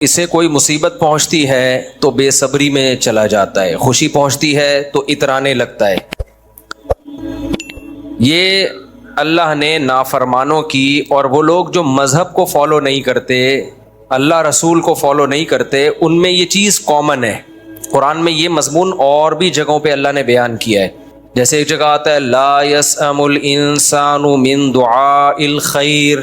اسے کوئی مصیبت پہنچتی ہے تو بے صبری میں چلا جاتا ہے، خوشی پہنچتی ہے تو اترانے لگتا ہے۔ یہ اللہ نے نافرمانوں کی، اور وہ لوگ جو مذہب کو فالو نہیں کرتے، اللہ رسول کو فالو نہیں کرتے، ان میں یہ چیز کامن ہے۔ قرآن میں یہ مضمون اور بھی جگہوں پہ اللہ نے بیان کیا ہے۔ جیسے ایک جگہ آتا ہے لا یسأم الانسان من دعاء الخیر،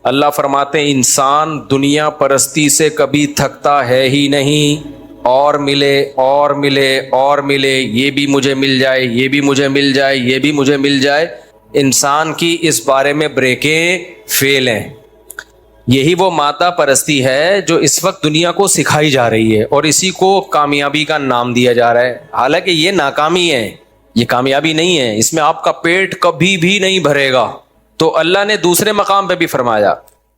اللہ فرماتے ہیں انسان دنیا پرستی سے کبھی تھکتا ہے ہی نہیں، اور ملے اور ملے اور ملے، یہ بھی مجھے مل جائے، یہ بھی مجھے مل جائے، یہ بھی مجھے مل جائے۔ انسان کی اس بارے میں بریکیں فیل ہیں۔ یہی وہ مادہ پرستی ہے جو اس وقت دنیا کو سکھائی جا رہی ہے، اور اسی کو کامیابی کا نام دیا جا رہا ہے، حالانکہ یہ ناکامی ہے، یہ کامیابی نہیں ہے، اس میں آپ کا پیٹ کبھی بھی نہیں بھرے گا۔ تو اللہ نے دوسرے مقام پہ بھی فرمایا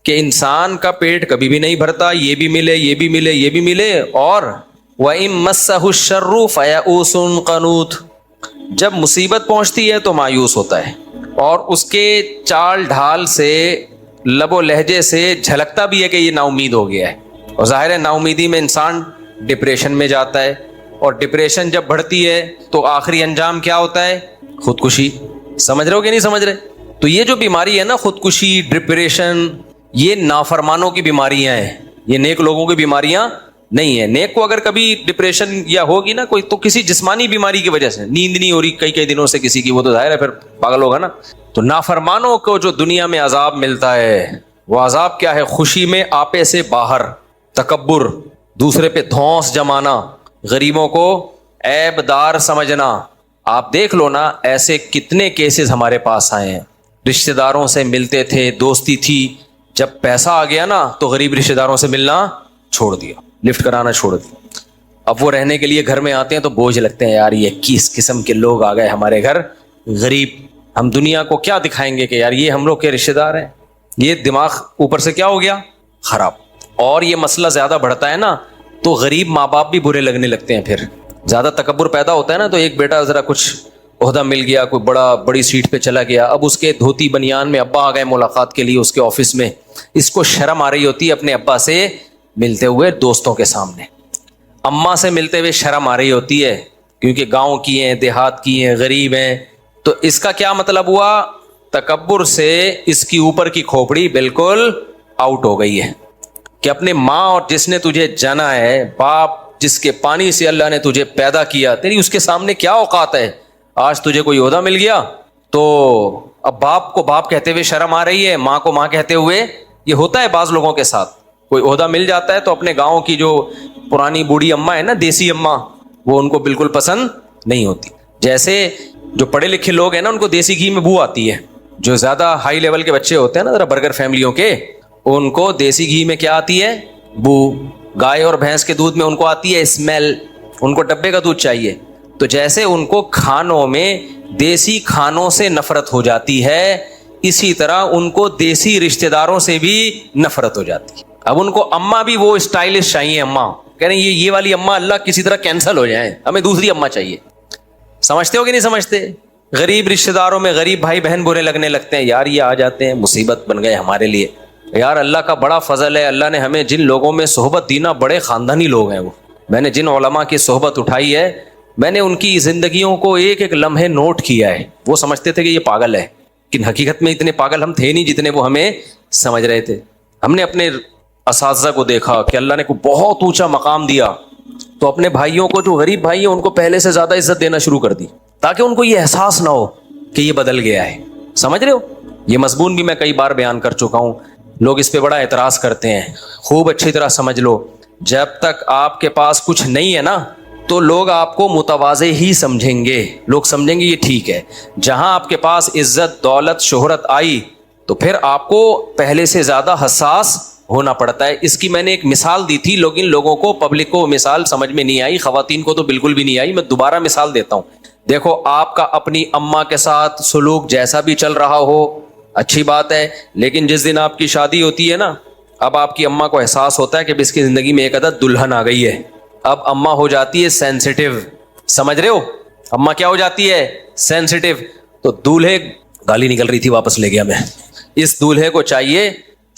کہ انسان کا پیٹ کبھی بھی نہیں بھرتا، یہ بھی ملے، یہ بھی ملے، یہ بھی ملے، اور وَإِن مَسَّهُ الشَّرُّ فَيَئُوسٌ قَنُوطٌ، جب مصیبت پہنچتی ہے تو مایوس ہوتا ہے، اور اس کے چال ڈھال سے، لب و لہجے سے جھلکتا بھی ہے کہ یہ نا امید ہو گیا ہے۔ اور ظاہر ہے نا امیدی میں انسان ڈپریشن میں جاتا ہے، اور ڈپریشن جب بڑھتی ہے تو آخری انجام کیا ہوتا ہے؟ خودکشی۔ سمجھ رہے ہو کہ نہیں سمجھ رہے؟ تو یہ جو بیماری ہے نا، خودکشی، ڈپریشن، یہ نافرمانوں کی بیماریاں ہیں، یہ نیک لوگوں کی بیماریاں نہیں ہیں۔ نیک کو اگر کبھی ڈپریشن یا ہوگی نا کوئی، تو کسی جسمانی بیماری کی وجہ سے، نیند نہیں ہو رہی کئی دنوں سے کسی کی، وہ تو ظاہر ہے پھر پاگل ہوگا نا۔ تو نافرمانوں کو جو دنیا میں عذاب ملتا ہے، وہ عذاب کیا ہے؟ خوشی میں آپے سے باہر، تکبر، دوسرے پہ دھونس جمانا، غریبوں کو عیب دار سمجھنا۔ آپ دیکھ لو نا، ایسے کتنے کیسز ہمارے پاس آئے ہیں۔ رشتہ داروں سے ملتے تھے، دوستی تھی، جب پیسہ آ گیا نا تو غریب رشتہ داروں سے ملنا چھوڑ دیا، لفٹ کرانا چھوڑ دیا۔ اب وہ رہنے کے لیے گھر میں آتے ہیں تو بوجھ لگتے ہیں، یار یہ کس قسم کے لوگ آ گئے ہمارے گھر، غریب، ہم دنیا کو کیا دکھائیں گے کہ یار یہ ہم لوگ کے رشتہ دار ہیں۔ یہ دماغ اوپر سے کیا ہو گیا؟ خراب۔ اور یہ مسئلہ زیادہ بڑھتا ہے نا تو غریب ماں باپ بھی برے لگنے لگتے ہیں، پھر زیادہ تکبر پیدا ہوتا ہے نا، تو ایک بیٹا ذرا کچھ عہدہ مل گیا، کوئی بڑی سیٹ پہ چلا گیا، اب اس کے دھوتی بنیان میں ابا آ گئے ملاقات کے لیے اس کے آفس میں، اس کو شرم آ رہی ہوتی ہے اپنے ابا سے ملتے ہوئے دوستوں کے سامنے، اماں سے ملتے ہوئے شرم آ رہی ہوتی ہے، کیونکہ گاؤں کی ہیں، دیہات کی ہیں، غریب ہیں۔ تو اس کا کیا مطلب ہوا؟ تکبر سے اس کی اوپر کی کھوپڑی بالکل آؤٹ ہو گئی ہے، کہ اپنے ماں اور جس نے تجھے جنا ہے، باپ جس کے پانی سے اللہ نے تجھے پیدا کیا، تیری اس کے سامنے کیا اوقات ہے؟ آج تجھے کوئی عہدہ مل گیا تو اب باپ کو باپ کہتے ہوئے شرم آ رہی ہے، ماں کو ماں کہتے ہوئے۔ یہ ہوتا ہے بعض لوگوں کے ساتھ، کوئی عہدہ مل جاتا ہے تو اپنے گاؤں کی جو پرانی بوڑھی اماں ہے نا، دیسی اماں، وہ ان کو بالکل پسند نہیں ہوتی۔ جیسے جو پڑھے لکھے لوگ ہیں نا، ان کو دیسی گھی میں بو آتی ہے، جو زیادہ ہائی لیول کے بچے ہوتے ہیں نا، ذرا برگر فیملیوں کے، ان کو دیسی گھی میں کیا آتی ہے؟ بو۔ گائے اور بھینس کے دودھ میں ان کو آتی ہے اسمیل، ان کو ڈبے کا دودھ چاہیے۔ تو جیسے ان کو کھانوں میں دیسی کھانوں سے نفرت ہو جاتی ہے، اسی طرح ان کو دیسی رشتہ داروں سے بھی نفرت ہو جاتی ہے۔ اب ان کو اماں بھی وہ اسٹائلش چاہیے، اماں کہہ رہے ہیں یہ والی اماں اللہ کسی طرح کینسل ہو جائیں، ہمیں دوسری اماں چاہیے۔ سمجھتے ہو کہ نہیں سمجھتے؟ غریب رشتہ داروں میں غریب بھائی بہن برے لگنے لگتے ہیں، یار یہ آ جاتے ہیں مصیبت بن گئے ہمارے لیے۔ یار اللہ کا بڑا فضل ہے، اللہ نے ہمیں جن لوگوں میں صحبت دی نا، بڑے خاندانی لوگ ہیں وہ۔ میں نے جن علماء کی صحبت اٹھائی ہے، میں نے ان کی زندگیوں کو ایک ایک لمحے نوٹ کیا ہے۔ وہ سمجھتے تھے کہ یہ پاگل ہے، لیکن حقیقت میں اتنے پاگل ہم تھے نہیں جتنے وہ ہمیں سمجھ رہے تھے۔ ہم نے اپنے اساتذہ کو دیکھا کہ اللہ نے کو بہت اونچا مقام دیا، تو اپنے بھائیوں کو جو غریب بھائی ہیں ان کو پہلے سے زیادہ عزت دینا شروع کر دی، تاکہ ان کو یہ احساس نہ ہو کہ یہ بدل گیا ہے۔ سمجھ رہے ہو؟ یہ مضمون بھی میں کئی بار بیان کر چکا ہوں، لوگ اس پہ بڑا اعتراض کرتے ہیں۔ خوب اچھی طرح سمجھ لو، جب تک آپ کے پاس کچھ نہیں ہے نا تو لوگ آپ کو متواضع ہی سمجھیں گے، لوگ سمجھیں گے یہ ٹھیک ہے۔ جہاں آپ کے پاس عزت، دولت، شہرت آئی تو پھر آپ کو پہلے سے زیادہ حساس ہونا پڑتا ہے۔ اس کی میں نے ایک مثال دی تھی، لیکن لوگوں کو، پبلک کو مثال سمجھ میں نہیں آئی، خواتین کو تو بالکل بھی نہیں آئی۔ میں دوبارہ مثال دیتا ہوں۔ دیکھو، آپ کا اپنی اماں کے ساتھ سلوک جیسا بھی چل رہا ہو اچھی بات ہے، لیکن جس دن آپ کی شادی ہوتی ہے نا، اب آپ کی اماں کو احساس ہوتا ہے کہ اس کی زندگی میں ایک عدد دلہن آ گئی ہے۔ اب اماں ہو جاتی ہے سینسٹیو، سمجھ رہے ہو؟ اماں کیا ہو جاتی ہے؟ سینسٹیو۔ تو دولہے، گالی نکل رہی تھی واپس لے گیا میں، اس دولہے کو چاہیے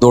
2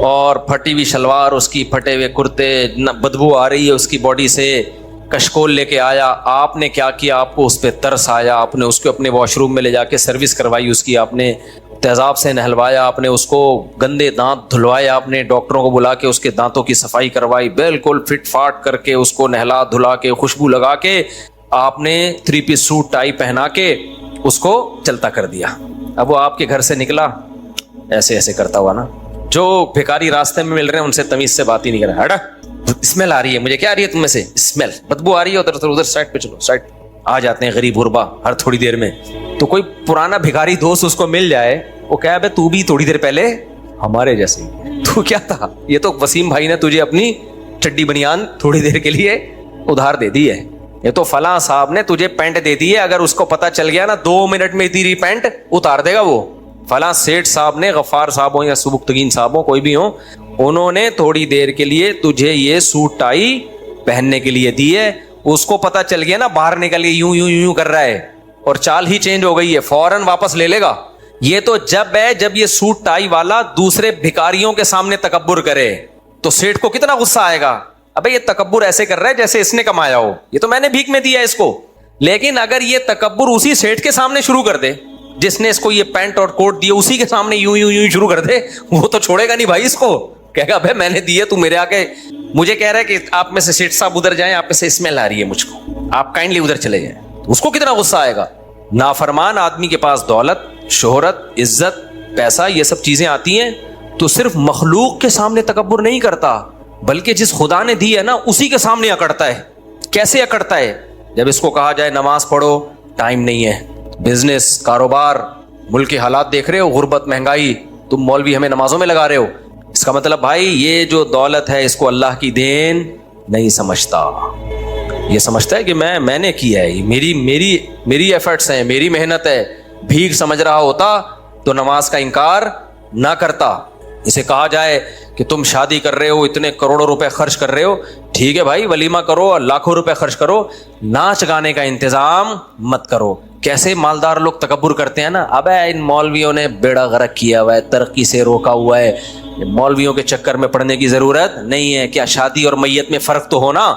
اور پھٹی ہوئی شلوار اس کی, پھٹے ہوئے کرتے, بدبو آ رہی ہے اس کی باڈی سے, کشکول لے کے آیا. آپ نے کیا کیا, آپ کو اس پہ ترس آیا, آپ نے اس کو اپنے واش روم میں لے جا کے سروس کروائی اس کی, آپ نے تیزاب سے نہلوایا, آپ نے اس کو گندے دانت دھلوائے, آپ نے ڈاکٹروں کو بلا کے اس کے دانتوں کی صفائی کروائی, بالکل فٹ فاٹ کر کے اس کو نہلا دھلا کے خوشبو لگا کے آپ نے 3 پیس سوٹ ٹائی پہنا کے اس کو چلتا کر دیا. اب وہ آپ کے گھر سے نکلا ایسے ایسے کرتا ہوا نا, جو بھکاری راستے میں مل رہے ہیں ان سے تمیز سے بات ہی نہیں کر رہا. ہٹا, اسمیل آ رہی ہے, مجھے کیا آ رہی ہے تم میں سے اسمیل, بدبو آ رہی ہے, ادھر سائڈ پہ چلو, سائڈ. آ جاتے ہیں غریب غربا ہر تھوڑی دیر میں. تو کوئی پرانا بھکاری دوست اس کو مل جائے, وہ کہا بے تو بھی تھوڑی دیر پہلے ہمارے جیسے, تو کیا تھا, یہ تو وسیم بھائی نے تجھے اپنی چڈی بنیان تھوڑی دیر کے لیے ادھار دے دی ہے, یہ تو فلاں صاحب نے تجھے پینٹ دے دی ہے, اگر اس کو پتا چل گیا نا 2 منٹ میں تیری پینٹ اتار دے گا وہ. فلاں سیٹھ صاحب نے, غفار صاحب ہوں یا سبکتگین صاحب ہوں, کوئی بھی ہوں, انہوں نے تھوڑی دیر کے لیے تجھے یہ سوٹ ٹائی پہننے کے لیے دی ہے. اس کو پتا چل گیا نا باہر نکل کے یوں یوں یوں کر رہا ہے اور چال ہی چینج ہو گئی ہے, فوراً واپس لے لے گا. یہ تو جب ہے جب یہ سوٹ ٹائی والا دوسرے بھکاریوں کے سامنے تکبر کرے تو سیٹھ کو کتنا غصہ آئے گا, ابے یہ تکبر ایسے کر رہا ہے جیسے اس نے کمایا ہو, یہ تو میں نے بھیک میں دیا ہے اس کو. لیکن اگر یہ تکبر اسی سیٹھ کے سامنے شروع کر دے جس نے اس کو یہ پینٹ اور کوٹ دیا, اسی کے سامنے یوں یوں یوں شروع کر دے, وہ تو چھوڑے گا نہیں بھائی اس کو, کہے گا بھائی میں نے دی ہے, تو میرے آگے مجھے کہہ رہا ہے کہ آپ میں سے سیٹھ صاحب ادھر جائیں, آپ میں سے اسمیل آ رہی ہے مجھ کو, آپ کائنڈلی ادھر چلے جائیں. اس کو کتنا غصہ آئے گا. نافرمان آدمی کے پاس دولت, شہرت, عزت, پیسہ, یہ سب چیزیں آتی ہیں تو صرف مخلوق کے سامنے تکبر نہیں کرتا, بلکہ جس خدا نے دی ہے نا اسی کے سامنے اکڑتا ہے. کیسے اکڑتا ہے, جب اس کو کہا جائے نماز پڑھو, ٹائم نہیں ہے, بزنس, کاروبار, ملک کے حالات دیکھ رہے ہو, غربت, مہنگائی, تم مولوی ہمیں نمازوں میں لگا رہے ہو. اس کا مطلب بھائی یہ جو دولت ہے اس کو اللہ کی دین نہیں سمجھتا, یہ سمجھتا ہے کہ میں نے کیا ہے, میری ایفرٹس ہیں, میری محنت ہے. بھیک سمجھ رہا ہوتا تو نماز کا انکار نہ کرتا. اسے کہا جائے کہ تم شادی کر رہے ہو, اتنے کروڑوں روپے خرچ کر رہے ہو, ٹھیک ہے بھائی ولیمہ کرو, لاکھوں روپے خرچ کرو, ناچ گانے کا انتظام مت کرو. کیسے مالدار لوگ تکبر کرتے ہیں نا, اب ان مولویوں نے بیڑا غرق کیا ہوا ہے, ترقی سے روکا ہوا ہے, مولویوں کے چکر میں پڑنے کی ضرورت نہیں ہے. کیا شادی اور میت میں فرق تو ہونا,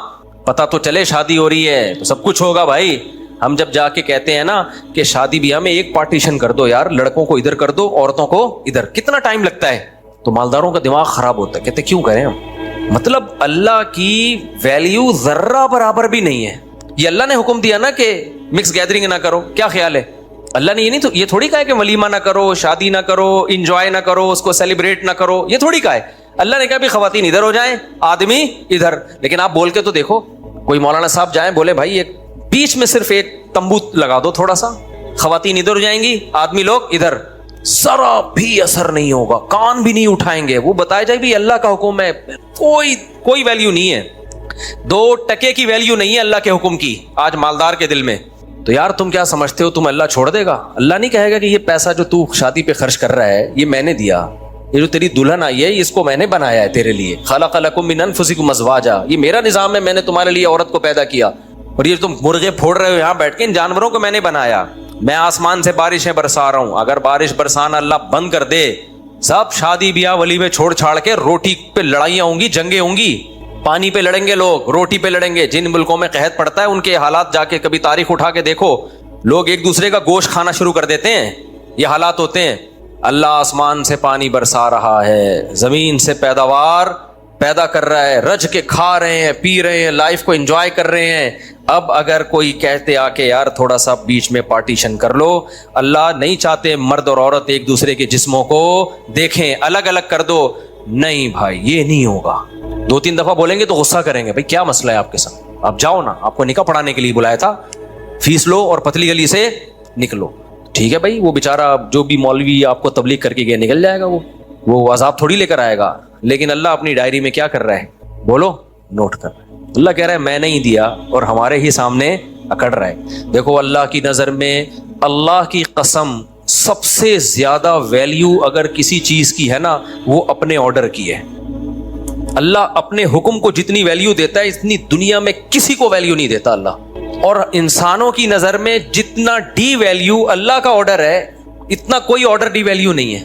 پتہ تو چلے شادی ہو رہی ہے تو سب کچھ ہوگا بھائی. ہم جب جا کے کہتے ہیں نا کہ شادی بیاہ میں ایک پارٹیشن کر دو یار, لڑکوں کو ادھر کر دو, عورتوں کو ادھر, کتنا ٹائم لگتا ہے, تو مالداروں کا دماغ خراب ہوتا ہے, کہتے کیوں کریں ہم. مطلب اللہ کی ویلیو ذرہ برابر بھی نہیں ہے. یہ اللہ نے حکم دیا نا کہ مکس گیدرنگ نہ کرو, کیا خیال ہے, اللہ نے یہ تھوڑی کہا ہے کہ ولیمہ نہ کرو, شادی نہ کرو, انجوائے نہ کرو, اس کو سیلیبریٹ نہ کرو, یہ تھوڑی کہا ہے. اللہ نے کہا بھی خواتین ادھر ہو جائیں, آدمی ادھر. لیکن آپ بول کے تو دیکھو, کوئی مولانا صاحب جائیں بولے بھائی ایک بیچ میں صرف ایک تمبو لگا دو تھوڑا سا, خواتین ادھر ہو جائیں گی, آدمی لوگ ادھر, ذرا بھی اثر نہیں ہوگا, کان بھی نہیں اٹھائیں گے. وہ بتایا جائے بھی اللہ کا حکم ہے, کوئی ویلیو نہیں ہے, 2 ٹکے کی ویلیو نہیں ہے اللہ کے حکم کی آج مالدار کے دل میں. تو یار تم کیا سمجھتے ہو تم اللہ چھوڑ دے گا؟ اللہ نہیں کہے گا کہ یہ پیسہ جو تو شادی پہ خرچ کر رہا ہے یہ میں نے دیا, یہ جو تیری دلہن آئی ہے اس کو میں نے بنایا ہے تیرے لیے. خلق لکم من انفسکم ازواجا, یہ میرا نظام ہے, میں نے تمہارے لیے عورت کو پیدا کیا. اور یہ تم مرغے پھوڑ رہے ہو یہاں بیٹھ کے, ان جانوروں کو میں نے بنایا. میں آسمان سے بارشیں برسا رہا ہوں, اگر بارش برسانا اللہ بند کر دے, سب شادی بیاہ ولیمے چھوڑ چھاڑ کے روٹی پہ لڑائیاں ہوں گی, جنگیں ہوں گی, پانی پہ لڑیں گے لوگ, روٹی پہ لڑیں گے. جن ملکوں میں قحط پڑتا ہے ان کے حالات جا کے کبھی تاریخ اٹھا کے دیکھو, لوگ ایک دوسرے کا گوشت کھانا شروع کر دیتے ہیں, یہ حالات ہوتے ہیں. اللہ آسمان سے پانی برسا رہا ہے, زمین سے پیداوار پیدا کر رہا ہے, رج کے کھا رہے ہیں, پی رہے ہیں, لائف کو انجوائے کر رہے ہیں. اب اگر کوئی کہتے آ کے یار تھوڑا سا بیچ میں پارٹیشن کر لو, اللہ نہیں چاہتے مرد اور عورت ایک دوسرے کے جسموں کو دیکھیں, الگ الگ کر دو. نہیں بھائی یہ نہیں ہوگا. 2-3 دفعہ بولیں گے تو غصہ کریں گے, بھائی کیا مسئلہ ہے آپ کے ساتھ, آپ جاؤ نا, آپ کو نکاح پڑھانے کے لیے بلایا تھا, فیس لو اور پتلی گلی سے نکلو. ٹھیک ہے بھائی, وہ بیچارہ جو بھی مولوی آپ کو تبلیغ کر کے گیا نکل جائے گا, وہ عذاب تھوڑی لے کر آئے گا. لیکن اللہ اپنی ڈائری میں کیا کر رہا ہے, بولو, نوٹ کر رہا ہے. اللہ کہہ رہا ہے میں نہیں دیا اور ہمارے ہی سامنے اکڑ رہا ہے. دیکھو اللہ کی نظر میں, اللہ کی قسم, سب سے زیادہ ویلیو اگر کسی چیز کی ہے نا وہ اپنے آرڈر کی ہے. اللہ اپنے حکم کو جتنی ویلیو دیتا ہے اتنی دنیا میں کسی کو ویلیو نہیں دیتا اللہ. اور انسانوں کی نظر میں جتنا ڈی ویلیو اللہ کا آرڈر ہے اتنا کوئی آرڈر ڈی ویلیو نہیں ہے.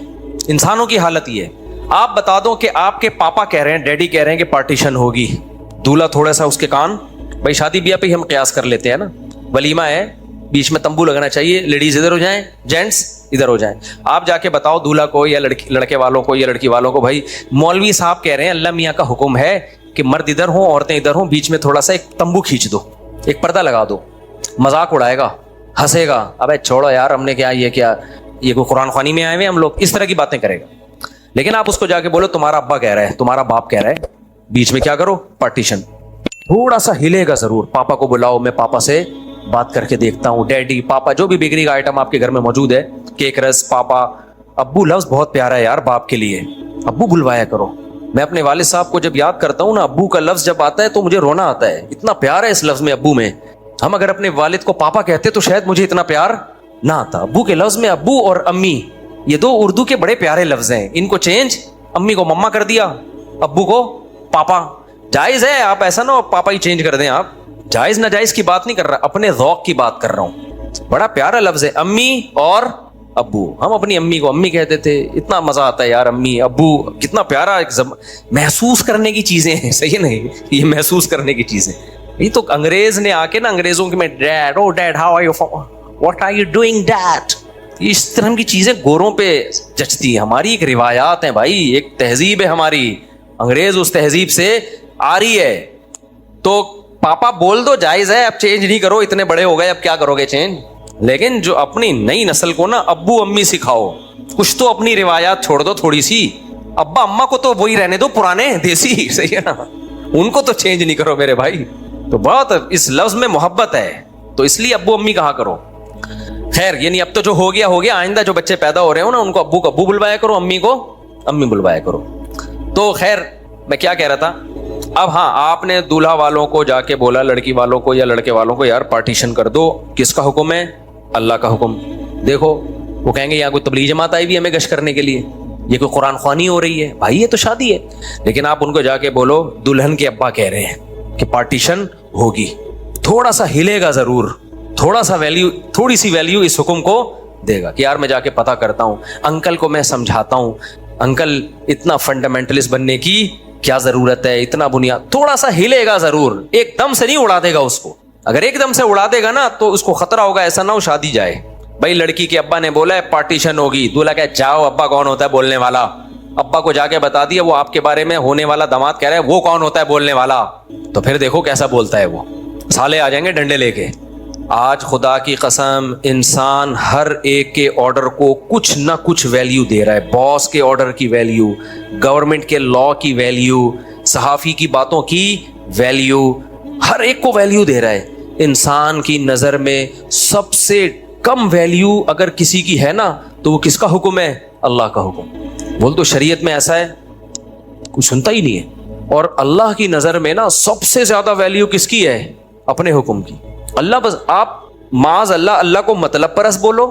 انسانوں کی حالت یہ ہے. آپ بتا دو کہ آپ کے پاپا کہہ رہے ہیں, ڈیڈی کہہ رہے ہیں کہ پارٹیشن ہوگی, دولہا تھوڑا سا اس کے کان, بھائی شادی بیاہ پہ ہم قیاس کر لیتے ہیں نا, ولیمہ ہے, بیچ میں تمبو لگنا چاہیے, لیڈیز ادھر ہو جائیں, جینٹس ادھر ہو جائیں. آپ جا کے بتاؤ دولہا کو یا لڑکے والوں کو یا لڑکی والوں کو, بھائی مولوی صاحب کہہ رہے ہیں اللہ میاں کا حکم ہے کہ مرد ادھر ہوں عورتیں ادھر ہوں, بیچ میں تھوڑا سا ایک تمبو کھینچ دو, ایک پردہ لگا دو. مذاق اڑائے گا, ہنسے گا, ابے چھوڑو یار ہم نے کیا, یہ کوئی قرآن خوانی میں آئے ہوئے ہم لوگ, اس طرح کی باتیں کرے گا. لیکن آپ اس کو جا کے بولو تمہارا ابا کہہ رہا ہے, تمہارا باپ کہہ رہا ہے, بیچ میں کیا کرو, پارٹیشن. تھوڑا سا ہلے گا ضرور. پاپا کو بلاؤ, میں پاپا سے بات کر کے دیکھتا ہوں, ڈیڈی پاپا جو بھی بیکری کا آئٹم آپ کے گھر میں موجود ہے, کیک رس, پاپا. ابو لفظ بہت پیارا ہے یار باپ کے لیے, ابو بلوایا کرو. میں اپنے والد صاحب کو جب یاد کرتا ہوں نا, ابو کا لفظ جب آتا ہے تو مجھے رونا آتا ہے, اتنا پیار ہے اس لفظ میں ابو میں. ہم اگر اپنے والد کو پاپا کہتے تو شاید مجھے اتنا پیار نہ آتا. ابو کے لفظ میں ابو اور امی, یہ دو اردو کے بڑے پیارے لفظ ہیں, ان کو چینج, امی کو مما کر دیا, ابو کو پاپا. جائز ہے, آپ ایسا نہ پاپا ہی چینج کر دیں آپ, جائز ناجائز کی بات نہیں کر رہا, اپنے ذوق کی بات کر رہا ہوں. بڑا پیارا لفظ ہے امی اور ابو. ہم اپنی امی کو امی کہتے تھے, اتنا مزہ آتا ہے یار, امی ابو کتنا پیارا محسوس کرنے کی چیزیں ہیں, صحیح ہے نہیں, یہ محسوس کرنے کی چیزیں. یہ تو انگریز نے آ کے نا, انگریزوں کے میں dad, oh dad how are you, what are you doing dad, اس طرح کی چیزیں گوروں پہ جچتی ہیں. ہماری ایک روایات ہیں بھائی, ایک تہذیب ہے ہماری, انگریز اس تہذیب سے آ رہی ہے. تو پاپا بول دو, جائز ہے, اب چینج نہیں کرو, اتنے بڑے ہو گئے اب کیا کرو گے چینج. لیکن جو اپنی نئی نسل کو نا ابو امی سکھاؤ, کچھ تو اپنی روایات چھوڑ دو تھوڑی سی. ابا اما کو تو وہی رہنے دو, پرانے دیسی, صحیح ہے نا, ان کو تو چینج نہیں کرو میرے بھائی. تو بہت اس لفظ میں محبت ہے, تو اس لیے ابو امی کہا کرو. خیر یعنی اب تو جو ہو گیا ہو گیا, آئندہ جو بچے پیدا ہو رہے ہو نا ان کو ابو کو ابو بلوایا کرو, امی کو امی بلوایا کرو. تو خیر میں کیا کہہ رہا تھا. اب ہاں, آپ نے دولہا والوں کو جا کے بولا, لڑکی والوں کو یا لڑکے والوں کو, یار پارٹیشن کر دو. کس کا حکم ہے؟ اللہ کا حکم. دیکھو وہ کہیں گے یہاں کوئی تبلیغ جماعت آئی ہوئی ہمیں گشت کرنے کے لیے, یہ کوئی قرآن خوانی ہو رہی ہے. بھائی یہ تو شادی ہے. لیکن آپ ان کو جا کے بولو دلہن کے ابا کہہ رہے ہیں کہ پارٹیشن ہوگی, تھوڑا سا ہلے گا ضرور, تھوڑا سا ویلیو, تھوڑی سی ویلیو اس حکم کو دے گا کہ یار میں جا کے پتہ کرتا ہوں, انکل کو میں سمجھاتا ہوں, انکل اتنا فنڈامنٹلسٹ بننے کی کیا ضرورت ہے, اتنا بنیاد. تھوڑا سا ہلے گا ضرور, ایک دم سے نہیں اڑا دے گا اس کو. اگر ایک دم سے اڑا دے گا نا تو اس کو خطرہ ہوگا, ایسا نہ ہو شادی جائے. بھائی لڑکی کے ابا نے بولا ہے پارٹیشن ہوگی, دولہا کہ جاؤ, ابا کون ہوتا ہے بولنے والا, ابا کو جا کے بتا دیا, وہ آپ کے بارے میں ہونے والا داماد کہہ رہا ہے وہ کون ہوتا ہے بولنے والا. تو پھر دیکھو کیسا بولتا ہے وہ, سالے آ جائیں گے ڈنڈے لے کے. آج خدا کی قسم انسان ہر ایک کے آرڈر کو کچھ نہ کچھ ویلیو دے رہا ہے. باس کے آرڈر کی ویلیو, گورنمنٹ کے لا کی ویلیو, صحافی کی باتوں کی ویلیو, ہر ایک کو ویلیو دے رہا ہے. انسان کی نظر میں سب سے کم ویلیو اگر کسی کی ہے نا تو وہ کس کا حکم ہے؟ اللہ کا حکم. بول تو شریعت میں ایسا ہے, کوئی سنتا ہی نہیں ہے. اور اللہ کی نظر میں نا سب سے زیادہ ویلیو کس کی ہے؟ اپنے حکم کی. اللہ بس آپ معاذ اللہ کو مطلب پرست بولو.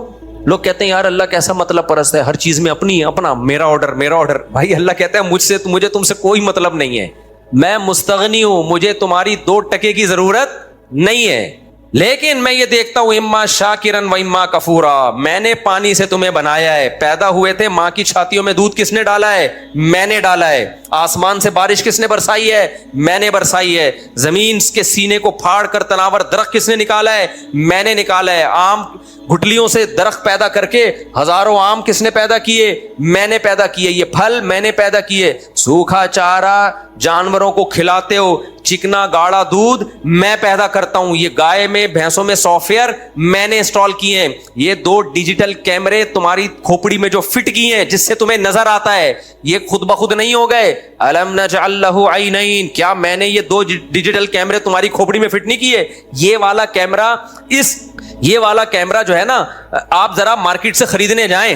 لوگ کہتے ہیں یار اللہ کیسا مطلب پرست ہے, ہر چیز میں اپنی اپنا, میرا آرڈر میرا آرڈر. بھائی اللہ کہتا ہے مجھے تم سے کوئی مطلب نہیں ہے, میں مستغنی ہوں, مجھے تمہاری 2 ٹکے کی ضرورت نہیں ہے. لیکن میں یہ دیکھتا ہوں اما شاکرن و اما کفورا. میں نے پانی سے تمہیں بنایا ہے, پیدا ہوئے تھے ماں کی چھاتیوں میں دودھ کس نے ڈالا ہے؟ میں نے ڈالا ہے. آسمان سے بارش کس نے برسائی ہے؟ میں نے برسائی ہے. زمین کے سینے کو پھاڑ کر تناور درخت کس نے نکالا ہے؟ میں نے نکالا ہے. آم گٹلیوں سے درخت پیدا کر کے ہزاروں آم کس نے پیدا کیے؟ میں نے پیدا کیے. یہ پھل میں نے پیدا کیے. سوکھا چارہ جانوروں کو کھلاتے ہو, چکنا گاڑا دودھ میں پیدا کرتا ہوں. یہ گائے میں بھینسوں میں سافٹ ویئر میں نے انسٹال کیے ہیں. یہ 2 ڈیجیٹل کیمرے تمہاری کھوپڑی میں جو فٹ کیے ہیں جس سے تمہیں نظر آتا ہے, یہ خود بخود نہیں ہو گئے. الم نجعل لہ عینین, کیا میں نے یہ 2 ڈیجیٹل کیمرے تمہاری کھوپڑی میں فٹ نہیں کیے؟ یہ والا کیمرہ جو ہے نا, آپ ذرا مارکیٹ سے خریدنے جائیں,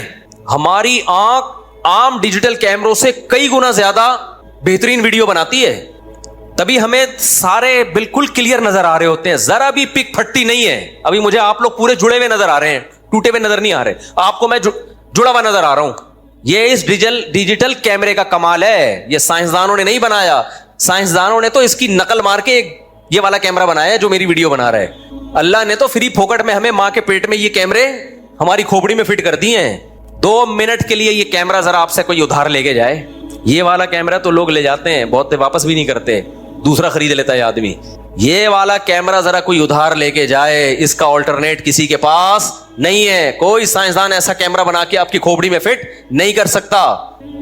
ہماری آنکھ عام ڈیجیٹل کیمروں سے کئی گنا زیادہ بہترین ویڈیو بناتی ہے. تبھی ہمیں سارے بالکل کلیئر نظر آ رہے ہوتے ہیں, ذرا بھی پک پھٹتی نہیں ہے. ابھی مجھے آپ لوگ پورے جڑے ہوئے نظر آ رہے ہیں, ٹوٹے ہوئے نظر نہیں آ رہے. آپ کو میں جڑا ہوا نظر آ رہا ہوں. یہ اس ڈیجیٹل کیمرے کا کمال ہے. یہ سائنسدانوں نے نہیں بنایا, سائنسدانوں نے تو اس کی نقل مار کے یہ والا کیمرہ بنایا ہے جو میری ویڈیو بنا رہا ہے. اللہ نے تو فری پھوکٹ میں ہمیں ماں کے پیٹ میں یہ کیمرے ہماری کھوپڑی میں فٹ کر دیے ہیں. 2 منٹ کے لیے یہ کیمرہ ذرا آپ سے کوئی ادھار لے کے جائے, یہ والا کیمرہ تو لوگ لے جاتے ہیں, بہت واپس بھی نہیں کرتے, دوسرا خرید لیتا ہے آدمی. یہ والا کیمرہ ذرا کوئی ادھار لے کے جائے, اس کا آلٹرنیٹ کسی کے پاس نہیں ہے. کوئی سائنسدان ایسا کیمرہ بنا کے آپ کی کھوپڑی میں فٹ نہیں کر سکتا.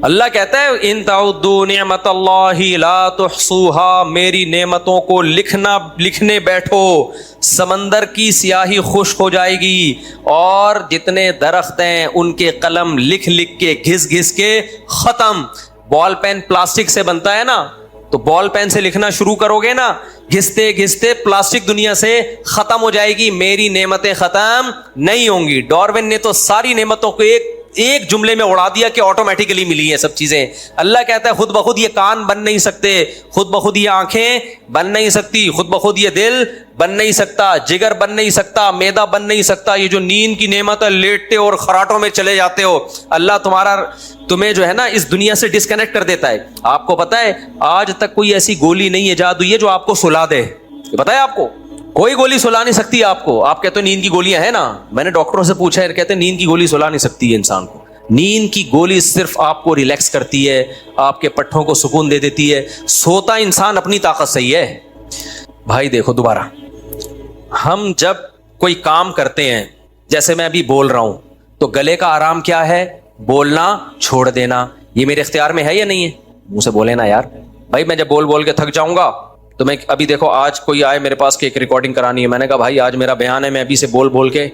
اللہ کہتا ہے ان تعدوا نعمت اللہ لا تحصوها, میری نعمتوں کو لکھنے بیٹھو, سمندر کی سیاہی خشک ہو جائے گی, اور جتنے درخت ہیں ان کے قلم لکھ لکھ کے گھس گھس کے ختم. بال پین پلاسٹک سے بنتا ہے نا, تو بال پین سے لکھنا شروع کرو گے نا, گھستے گھستے پلاسٹک دنیا سے ختم ہو جائے گی, میری نعمتیں ختم نہیں ہوں گی. ڈاروین نے تو ساری نعمتوں کو ایک جملے میں اڑا دیا کہ آٹومیٹیکلی ملی ہیں سب چیزیں. اللہ کہتا ہے خود بخود یہ کان بن نہیں سکتے, خود بخود یہ آنکھیں بن نہیں سکتی, خود بخود یہ دل بن نہیں سکتا, جگر بن نہیں سکتا, میدا بن نہیں سکتا. یہ جو نیند کی نعمت ہے, لیٹتے اور خراٹوں میں چلے جاتے ہو, اللہ تمہیں جو ہے نا اس دنیا سے ڈسکنیکٹ کر دیتا ہے. آپ کو پتا ہے آج تک کوئی ایسی گولی نہیں ایجاد ہوئی ہے جو آپ کو سلا دے. پتا ہے آپ کو کوئی گولی سلا نہیں سکتی آپ کو. آپ کہتے ہیں نیند کی گولیاں ہیں نا, میں نے ڈاکٹروں سے پوچھا ہے, کہتے ہیں نیند کی گولی سلا نہیں سکتی ہے انسان کو. نیند کی گولی صرف آپ کو ریلیکس کرتی ہے, آپ کے پٹھوں کو سکون دے دیتی ہے. سوتا انسان اپنی طاقت سے ہی ہے. بھائی دیکھو دوبارہ, ہم جب کوئی کام کرتے ہیں, جیسے میں ابھی بول رہا ہوں, تو گلے کا آرام کیا ہے؟ بولنا چھوڑ دینا. یہ میرے اختیار میں ہے یا نہیں ہے؟ منہ سے بولے نا یار. بھائی میں جب بول کے تھک جاؤں گا تو میں ابھی دیکھو, آج کوئی آئے میرے پاس کہ ایک ریکارڈنگ کرانی ہے, میں نے کہا بھائی آج میرا بیان ہے, میں ابھی سے بول کے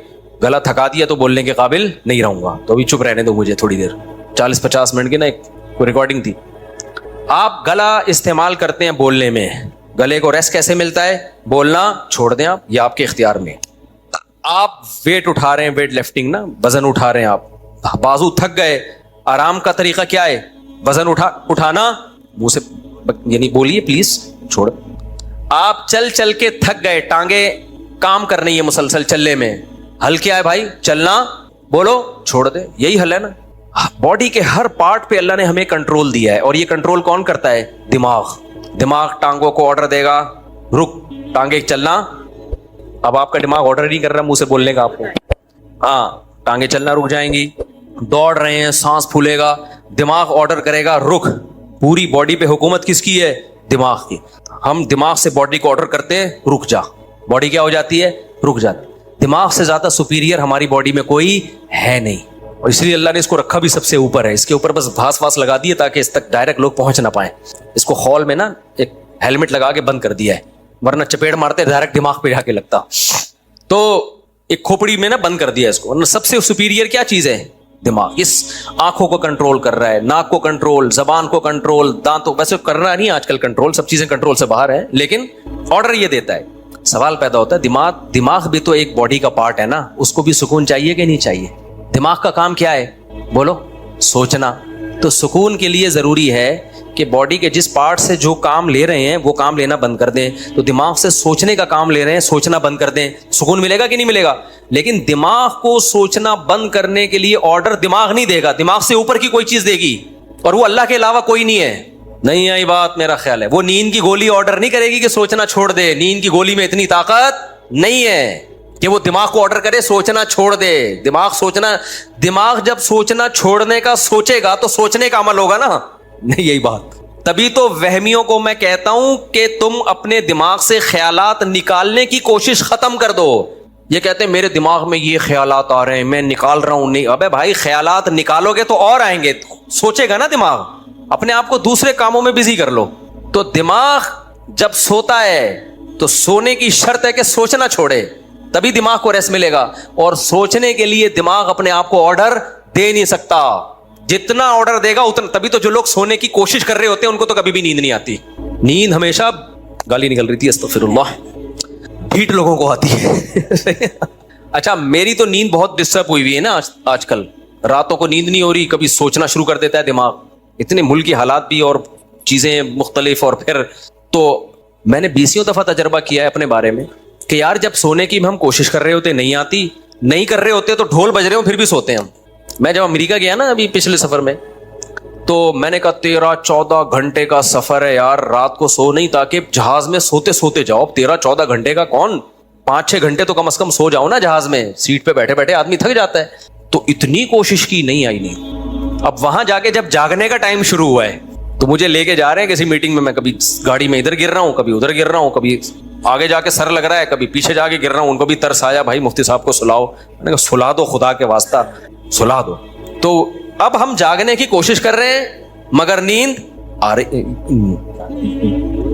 گلا تھکا دیا تو بولنے کے قابل نہیں رہوں گا, تو ابھی چپ رہنے دو مجھے تھوڑی دیر, 40-50 منٹ کی نا ایک ریکارڈنگ تھی. آپ گلا استعمال کرتے ہیں بولنے میں, گلے کو ریسٹ کیسے ملتا ہے؟ بولنا چھوڑ دیں آپ, یہ آپ کے اختیار میں. آپ ویٹ اٹھا رہے ہیں, ویٹ لفٹنگ نا, وزن اٹھا رہے ہیں آپ, بازو تھک گئے, آرام کا طریقہ کیا ہے؟ وزن اٹھانا, منہ سے یعنی بولیے پلیز چھوڑ. آپ چل کے تھک گئے, ٹانگیں کام کر رہی ہیں مسلسل چلنے میں, حل کیا ہے بھائی؟ چلنا, بولو چھوڑ دے. یہی حل ہے نا. باڈی کے ہر پارٹ پہ اللہ نے ہمیں کنٹرول دیا ہے, اور یہ کنٹرول کون کرتا ہے؟ دماغ ٹانگوں کو آرڈر دے گا رک, ٹانگیں چلنا. اب آپ کا دماغ آرڈر نہیں کر رہا منہ سے بولنے کا آپ کو, ہاں ٹانگیں چلنا رک جائیں گی. دوڑ رہے ہیں, سانس پھولے گا, دماغ آرڈر کرے گا رک. پوری باڈی پہ حکومت کس کی ہے؟ دماغ کی. ہم دماغ سے باڈی کو آرڈر کرتے ہیں رک جا, باڈی کیا ہو جاتی ہے؟ رک جاتی. دماغ سے زیادہ سپیریئر ہماری باڈی میں کوئی ہے نہیں, اور اس لیے اللہ نے اس کو رکھا بھی سب سے اوپر ہے. اس کے اوپر بس گھاس لگا دیے تاکہ اس تک ڈائریکٹ لوگ پہنچ نہ پائیں. اس کو خول میں نا ایک ہیلمٹ لگا کے بند کر دیا ہے, ورنہ چپیڑ مارتے ڈائریکٹ دماغ پہ جا کے لگتا. تو ایک کھوپڑی میں نا بند کر دیا اس کو. سب سے سپیریئر کیا چیز ہے؟ دماغ. اس آنکھوں کو کنٹرول کر رہا ہے, ناک کو کنٹرول, زبان کو کنٹرول, دانتوں, ویسے کرنا نہیں آج کل کنٹرول, سب چیزیں کنٹرول سے باہر ہیں, لیکن آرڈر یہ دیتا ہے. سوال پیدا ہوتا ہے, دماغ بھی تو ایک باڈی کا پارٹ ہے نا, اس کو بھی سکون چاہیے کہ نہیں چاہیے؟ دماغ کا کام کیا ہے؟ بولو, سوچنا. تو سکون کے لیے ضروری ہے کہ باڈی کے جس پارٹ سے جو کام لے رہے ہیں وہ کام لینا بند کر دیں. تو دماغ سے سوچنے کا کام لے رہے ہیں, سوچنا بند کر دیں. سکون ملے گا کہ نہیں ملے گا؟ لیکن دماغ کو سوچنا بند کرنے کے لیے آرڈر دماغ نہیں دے گا, دماغ سے اوپر کی کوئی چیز دے گی, اور وہ اللہ کے علاوہ کوئی نہیں ہے. نہیں آئی بات؟ میرا خیال ہے وہ نیند کی گولی آرڈر نہیں کرے گی کہ سوچنا چھوڑ دے. نیند کی گولی میں اتنی طاقت نہیں ہے کہ وہ دماغ کو آرڈر کرے سوچنا چھوڑ دے. دماغ جب سوچنا چھوڑنے کا سوچے گا تو سوچنے کا عمل ہوگا نا. نہیں یہی بات. تبھی تو وہمیوں کو میں کہتا ہوں کہ تم اپنے دماغ سے خیالات نکالنے کی کوشش ختم کر دو. یہ کہتے ہیں میرے دماغ میں یہ خیالات آ رہے ہیں, میں نکال رہا ہوں. نہیں, ابے بھائی خیالات نکالو گے تو اور آئیں گے, سوچے گا نا دماغ. اپنے آپ کو دوسرے کاموں میں بزی کر لو. تو دماغ جب سوتا ہے تو سونے کی شرط ہے کہ سوچنا چھوڑے, تبھی دماغ کو ریسٹ ملے گا. اور سوچنے کے لیے دماغ اپنے آپ کو آرڈر دے نہیں سکتا. جتنا آرڈر دے گا اتنا, تبھی تو جو لوگ سونے کی کوشش کر رہے ہوتے ہیں ان کو تو کبھی بھی نیند نہیں آتی. نیند ہمیشہ, گالی نکل رہی تھی استغفر اللہ, ڈھیٹ لوگوں کو آتی ہے. اچھا میری تو نیند بہت ڈسٹرب ہوئی ہے نا آج کل, راتوں کو نیند نہیں ہو رہی, کبھی سوچنا شروع کر دیتا ہے دماغ. اتنے ملک کی حالات بھی اور چیزیں مختلف, اور پھر تو میں نے 20 دفعہ تجربہ کیا ہے اپنے بارے میں کہ یار جب سونے کی ہم کوشش کر رہے ہوتے نہیں آتی, نہیں کر رہے ہوتے تو ڈھول بج رہے ہوں پھر بھی سوتے ہیں ہم. میں جب امریکہ گیا نا ابھی پچھلے سفر میں, تو میں نے کہا 13-14 گھنٹے کا سفر ہے یار, رات کو سو نہیں تاکہ جہاز میں سوتے جاؤ. 13-14 گھنٹے کا کون, 5-6 گھنٹے تو کم از کم سو جاؤ نا جہاز میں, سیٹ پہ بیٹھے بیٹھے آدمی تھک جاتا ہے. تو اتنی کوشش کی, نہیں آئی نہیں. اب وہاں جا کے جب جاگنے کا ٹائم شروع ہوا ہے تو مجھے لے کے جا رہے ہیں کسی میٹنگ میں کبھی گاڑی میں ادھر گر رہا ہوں, کبھی ادھر گر رہا ہوں, کبھی آگے جا کے سر لگ رہا ہے, کبھی پیچھے جا کے گر رہا ہوں. ان کو بھی ترس آیا, بھائی مفتی صاحب کو سلاؤ. میں نے کہا سلا دو, خدا کے واسطہ سلا دو. تو اب ہم جاگنے کی کوشش کر رہے ہیں مگر نیند آ رہی,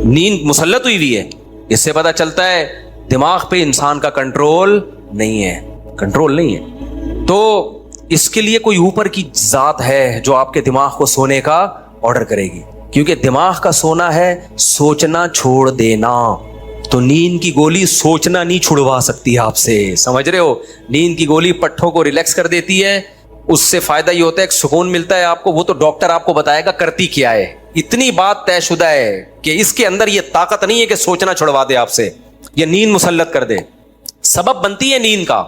نیند مسلط ہوئی ہے. اس سے پتہ چلتا ہے دماغ پہ انسان کا کنٹرول نہیں ہے, کنٹرول نہیں ہے. تو اس کے لیے کوئی اوپر کی ذات ہے جو آپ کے دماغ کو سونے کا آرڈر کرے گی, کیونکہ دماغ کا سونا ہے سوچنا چھوڑ دینا. تو نیند کی گولی سوچنا نہیں چھڑوا سکتی آپ سے, سمجھ رہے ہو. نیند کی گولی پٹھوں کو ریلیکس کر دیتی ہے, اس سے فائدہ یہ ہوتا ہے ایک سکون ملتا ہے آپ کو. وہ تو ڈاکٹر آپ کو بتائے گا کرتی کیا ہے. اتنی بات طے شدہ ہے کہ اس کے اندر یہ طاقت نہیں ہے کہ سوچنا چھڑوا دے آپ سے یا نیند مسلط کر دے. سبب بنتی ہے نیند کا.